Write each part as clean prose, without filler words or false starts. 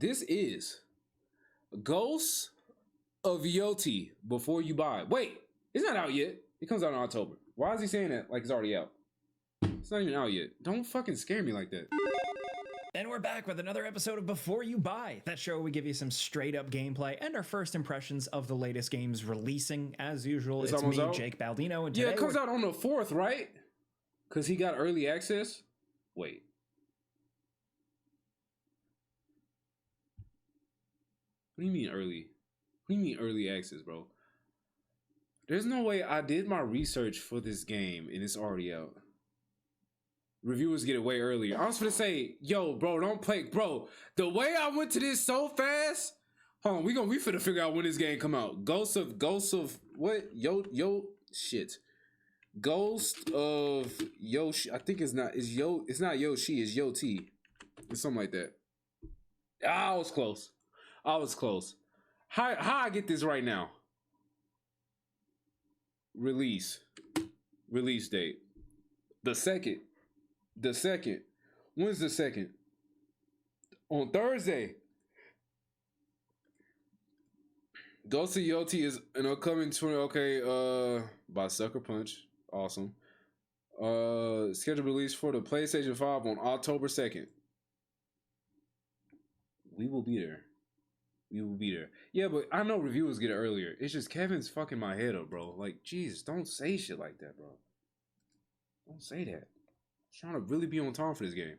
This is Ghosts of Yotei Before You Buy. Wait, it's not out yet. It comes out in October. Why is he saying that like it's already out? It's not even out yet. Don't fucking scare me like that. And we're back with another episode of Before You Buy. That show we give you some straight up gameplay and our first impressions of the latest games releasing. As usual, it's me, out? Jake Baldino. And today it comes out on the 4th, right? Because he got early access? Wait. What do you mean early? What do you mean early access, bro? There's no way I did my research for this game and it's already out. Reviewers get it way earlier. I was gonna say, yo, bro, don't play, bro. The way I went to this so fast. Hold on, we finna figure out when this game come out. Ghost of what? Shit. Ghost of Yoshi. I think it's not Yoshi, it's Yotei. It's something like that. I was close. How I get this right now? Release date. The second. When's the second? On Thursday. Ghost of Yotei is an upcoming 20. Okay, by Sucker Punch. Awesome. Scheduled release for the PlayStation 5 on October 2nd. We will be there. Yeah, but I know reviewers get it earlier. It's just Kevin's fucking my head up, bro. Like, jeez, don't say shit like that, bro. Don't say that. I'm trying to really be on time for this game.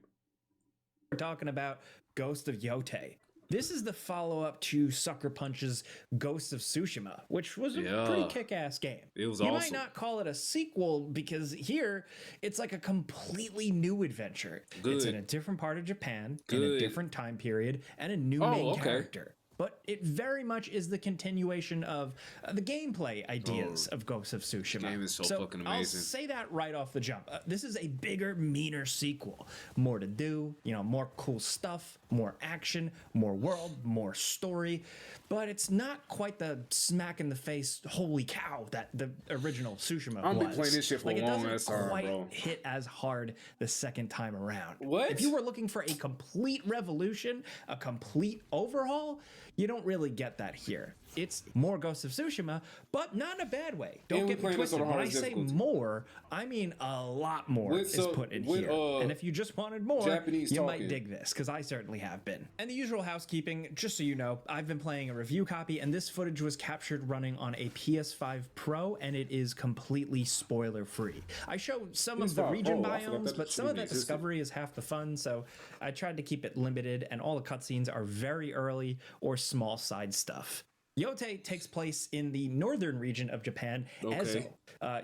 We're talking about Ghost of Yotei. This is the follow-up to Sucker Punch's Ghost of Tsushima, which was a pretty kick-ass game. It was awesome. You might not call it a sequel because here it's like a completely new adventure. Good. It's in a different part of Japan, in a different time period, and a new main character. But it very much is the continuation of the gameplay ideas of Ghost of Tsushima. The game is so fucking amazing. I'll say that right off the jump. This is a bigger, meaner sequel. More to do, more cool stuff, more action, more world, more story. But it's not quite the smack in the face, holy cow, that the original Tsushima was. I've been playing this shit for a long ass time, bro. It doesn't quite hit as hard the second time around. What? If you were looking for a complete revolution, a complete overhaul, you don't really get that here. It's more Ghost of Tsushima, but not in a bad way. Don't get me twisted. When I say more, I mean a lot more is put in here. And if you just wanted more, you might dig this, because I certainly have been. And the usual housekeeping, just so you know, I've been playing a review copy, and this footage was captured running on a PS5 Pro, and it is completely spoiler-free. I show some of the region biomes, but some of that discovery is half the fun, so I tried to keep it limited, and all the cutscenes are very early or small side stuff. Yotei takes place in the northern region of Japan. Ezo.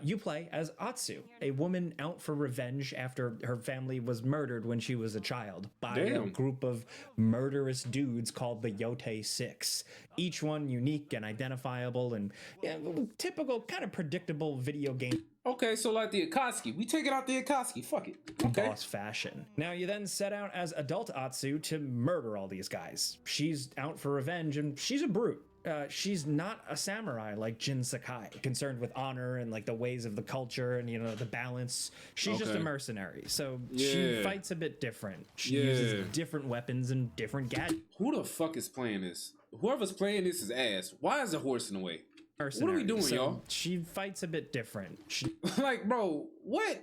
You play as Atsu, a woman out for revenge after her family was murdered when she was a child by a group of murderous dudes called the Yotei 6. Each one unique and identifiable and typical, kind of predictable video game. Okay, so like the Akatsuki. We take it out the Akatsuki. Fuck it. Okay. Boss fashion. Now you then set out as adult Atsu to murder all these guys. She's out for revenge and she's a brute. She's not a samurai like Jin Sakai, concerned with honor and like the ways of the culture and the balance. She's just a mercenary, so she fights a bit different. She uses different weapons and different gadgets. Who the fuck is playing this? Whoever's playing this is ass. Why is the horse in the way? What are we doing, y'all? She fights a bit different. Like, bro, what?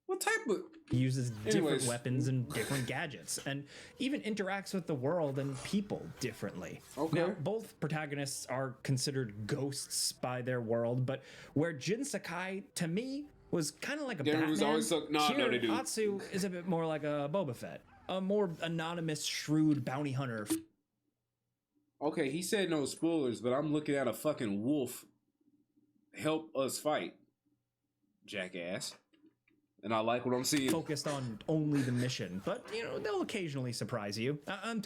What type of... uses different weapons and different gadgets, and even interacts with the world and people differently. Okay. Now, both protagonists are considered ghosts by their world, but where Jin Sakai, to me, was kind of like a Batman, here, Atsu is a bit more like a Boba Fett, a more anonymous, shrewd bounty hunter. Okay, he said no spoilers, but I'm looking at a fucking wolf help us fight, jackass. And I like what I'm seeing. Focused on only the mission, but they'll occasionally surprise you. I'm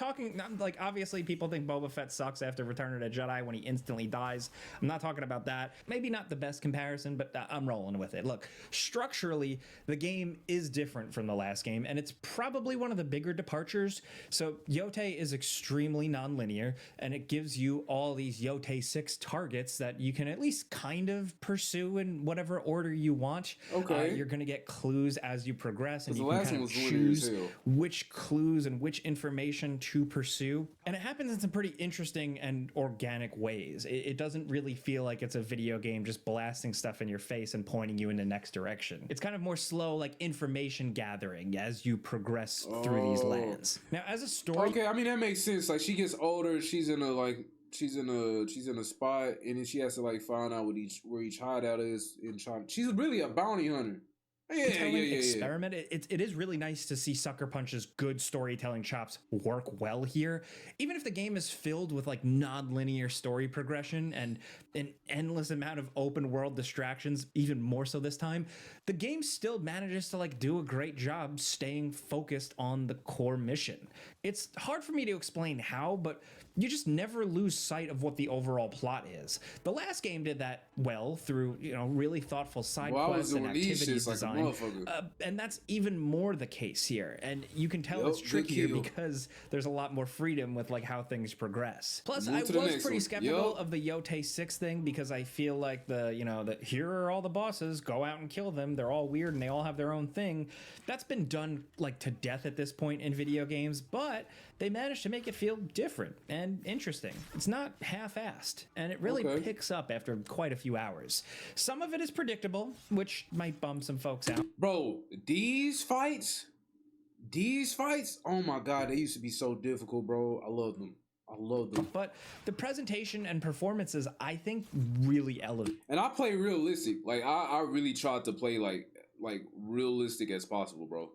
like, obviously people think Boba Fett sucks after Return of the Jedi when he instantly dies. I'm not talking about that. Maybe not the best comparison, but I'm rolling with it. Look, structurally, the game is different from the last game, and it's probably one of the bigger departures. So Yotei is extremely non-linear, and it gives you all these Yotei 6 targets that you can at least kind of pursue in whatever order you want. Okay. You're going to get clear clues as you progress, and you can kind of choose which clues and which information to pursue. And it happens in some pretty interesting and organic ways. It doesn't really feel like it's a video game just blasting stuff in your face and pointing you in the next direction. It's kind of more slow, like information gathering as you progress through these lands. Now, as a story, okay, I mean that makes sense. Like she gets older, she's in a spot, and then she has to like find out where each hideout is in China. She's really a bounty hunter. Experiment. It is really nice to see Sucker Punch's good storytelling chops work well here, even if the game is filled with like non-linear story progression and an endless amount of open world distractions, even more so this time. The game still manages to like do a great job staying focused on the core mission. It's hard for me to explain how, but you just never lose sight of what the overall plot is. The last game did that well through, really thoughtful side quests and activities design. And that's even more the case here. And you can tell it's trickier because there's a lot more freedom with like how things progress. Plus, I was pretty skeptical of the Yotei 6 thing because I feel like the here are all the bosses, go out and kill them. They're all weird and they all have their own thing. That's been done like to death at this point in video games, but they managed to make it feel different and interesting. It's not half-assed, and it really picks up after quite a few hours. Some of it is predictable, which might bum some folks out. Bro, these fights, oh my God, they used to be so difficult, bro. I love them. But the presentation and performances, I think, really elevate. And I play realistic. Like, I really tried to play, like realistic as possible, bro.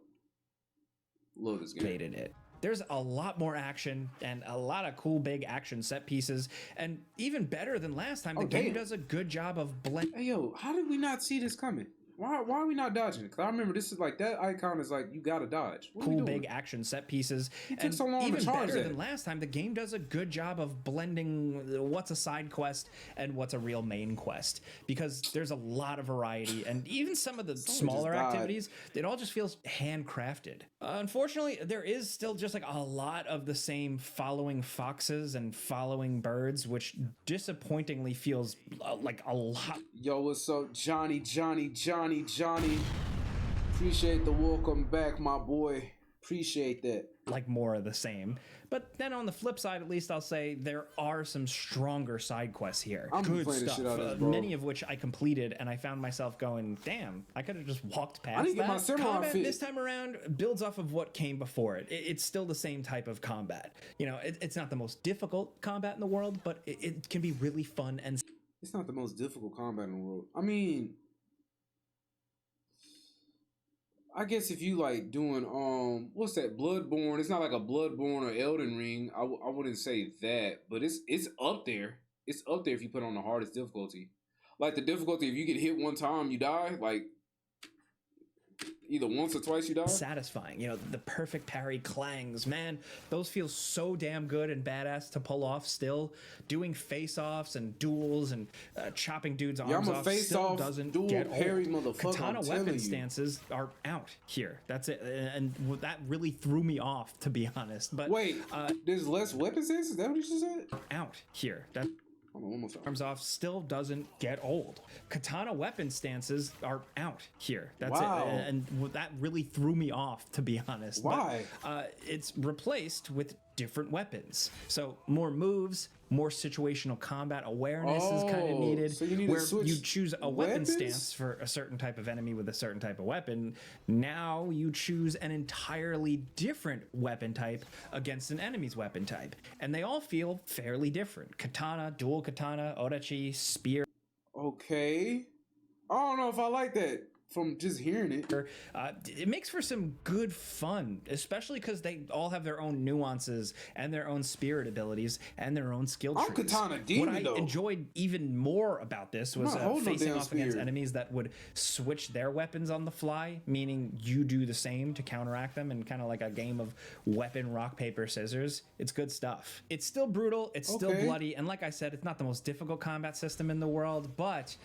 Love this game. It. There's a lot more action and a lot of cool big action set pieces, and even better than last time, the game does a good job of blending. Hey yo, how did we not see this coming? Why are we not dodging it? Because I remember this is like that icon is like you gotta dodge. Cool big action set pieces. It took so long even to charge better that. than last time, the game does a good job of blending what's a side quest and what's a real main quest, because there's a lot of variety, and even some of the smaller activities, it all just feels handcrafted. Unfortunately, there is still just like a lot of the same following foxes and following birds, which disappointingly feels like a lot. Yo, what's up, Johnny? Appreciate the welcome back, my boy. Appreciate that. Like more of the same. But then on the flip side, at least I'll say there are some stronger side quests here. I'm good stuff. Shit out of this, bro. Many of which I completed, and I found myself going, damn, I could have just walked past that. Get my combat this time around builds off of what came before it. It's still the same type of combat. It's not the most difficult combat in the world, but it can be really fun. And it's not the most difficult combat in the world. I mean, I guess if you like doing what's that, Bloodborne? It's not like a Bloodborne or Elden Ring. I wouldn't say that, but it's up there. It's up there if you put on the hardest difficulty. Like the difficulty, if you get hit one time, you die. Like either once or twice you die. Satisfying, the perfect parry clangs, man. Those feel so damn good and badass to pull off. Still doing face-offs and duels and chopping dudes' arms off still doesn't get old. Katana weapon stances are out here. That's it, and that really threw me off, to be honest. But wait, there's less weapon stances? Is that what you just said? Out here. That arms off still doesn't get old. Katana weapon stances are out here. That's it, and that really threw me off, to be honest. Why? But, it's replaced with different weapons, so more moves, more situational combat awareness is kind of needed. So you need where to switch you choose a weapon stance for a certain type of enemy with a certain type of weapon. Now you choose an entirely different weapon type against an enemy's weapon type, and they all feel fairly different. Katana, dual katana, odachi, spear. Okay, I don't know if I like that. From just hearing it, it makes for some good fun, especially because they all have their own nuances and their own spirit abilities and their own skill trees. I'm Katana Demon, what I enjoyed even more about this was facing off against enemies that would switch their weapons on the fly, meaning you do the same to counteract them, and kind of like a game of weapon rock paper scissors. It's good stuff. It's still brutal, it's still bloody, and like I said, it's not the most difficult combat system in the world, but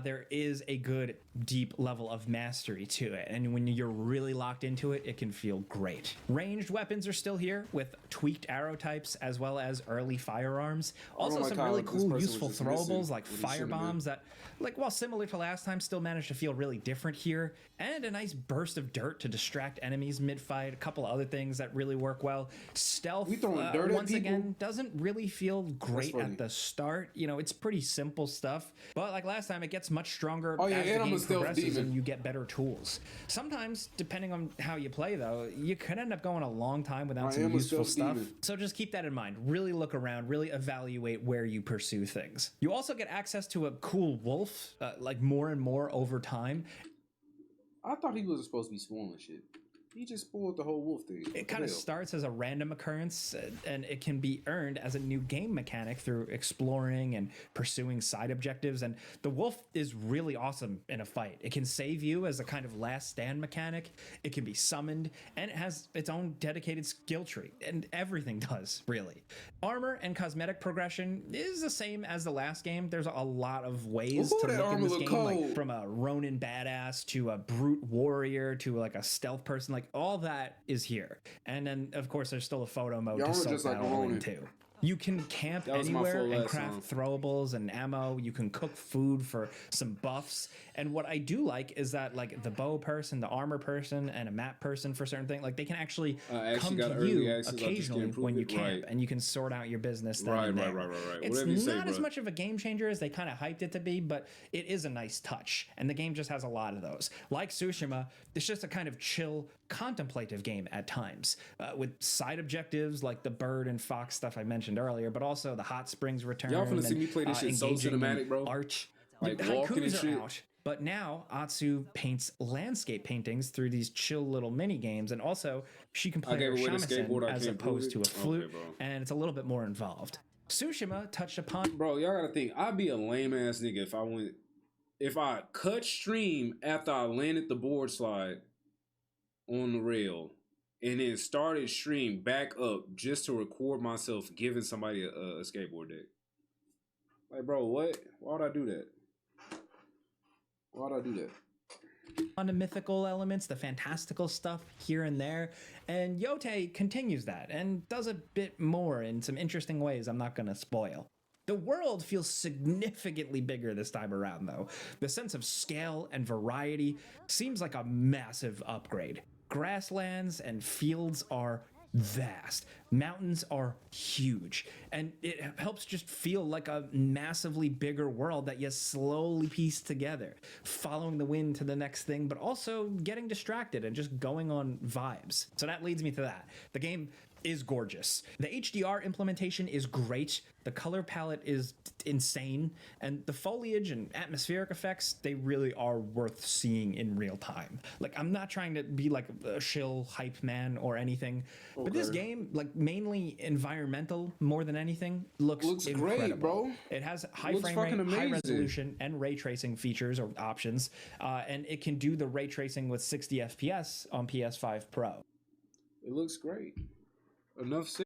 there is a good deep level of mastery to it, and when you're really locked into it, it can feel great. Ranged weapons are still here with tweaked arrow types as well as early firearms. Also some really cool useful throwables like fire bombs that, like, while similar to last time, still manage to feel really different here, and a nice burst of dirt to distract enemies mid-fight. A couple other things that really work well. Stealth, once again, doesn't really feel great at the start. You know, it's pretty simple stuff, but like last time, it gets much stronger as the game progresses and you get better tools. Sometimes, depending on how you play, though, you could end up going a long time without some useful stuff. So just keep that in mind. Really look around, really evaluate where you pursue things. You also get access to a cool wolf, like more and more over time. I thought he was supposed to be spoiling shit. He just spoiled the whole wolf thing. It kind of starts as a random occurrence, and it can be earned as a new game mechanic through exploring and pursuing side objectives. And the wolf is really awesome in a fight. It can save you as a kind of last stand mechanic. It can be summoned, and it has its own dedicated skill tree, and everything does, really. Armor and cosmetic progression is the same as the last game. There's a lot of ways to look in this game, like from a Ronin badass to a brute warrior to like a stealth person. Like, all that is here. And then of course there's still a photo mode to soak that all in too. You can camp anywhere and craft throwables and ammo. You can cook food for some buffs. And what I do like is that, like, the bow person, the armor person, and a map person for certain things, like, they can actually come to you occasionally when you camp, and you can sort out your business then and there. Right. It's not as much of a game changer as they kind of hyped it to be, but it is a nice touch. And the game just has a lot of those. Like Tsushima, it's just a kind of chill, contemplative game at times, with side objectives like the bird and fox stuff I mentioned earlier, but also the hot springs return. Y'all finna see me play this shit so cinematic, bro. Arch, like walking and shit. Out, but now Atsu paints landscape paintings through these chill little mini games, and also she can play her shamisen as opposed to a flute, and it's a little bit more involved. Tsushima touched upon. Bro, y'all gotta think. I'd be a lame ass nigga if I cut stream after I landed the board slide on the rail, and then started stream back up just to record myself giving somebody a skateboard deck. Like, bro, what? Why would I do that? On the mythical elements, the fantastical stuff here and there, and Yotei continues that and does a bit more in some interesting ways I'm not going to spoil. The world feels significantly bigger this time around, though. The sense of scale and variety seems like a massive upgrade. Grasslands and fields are vast. Mountains are huge. And it helps just feel like a massively bigger world that you slowly piece together, following the wind to the next thing, but also getting distracted and just going on vibes. So that leads me to that. The game is gorgeous. The HDR implementation is great. The color palette is insane. And the foliage and atmospheric effects, they really are worth seeing in real time. Like, I'm not trying to be like a shill hype man or anything, but this game, like, mainly environmental more than anything, looks incredible. Great, bro. It has high frame rate, high resolution, and ray tracing features or options, and it can do the ray tracing with 60 FPS on PS5 Pro. It looks great. Enough said.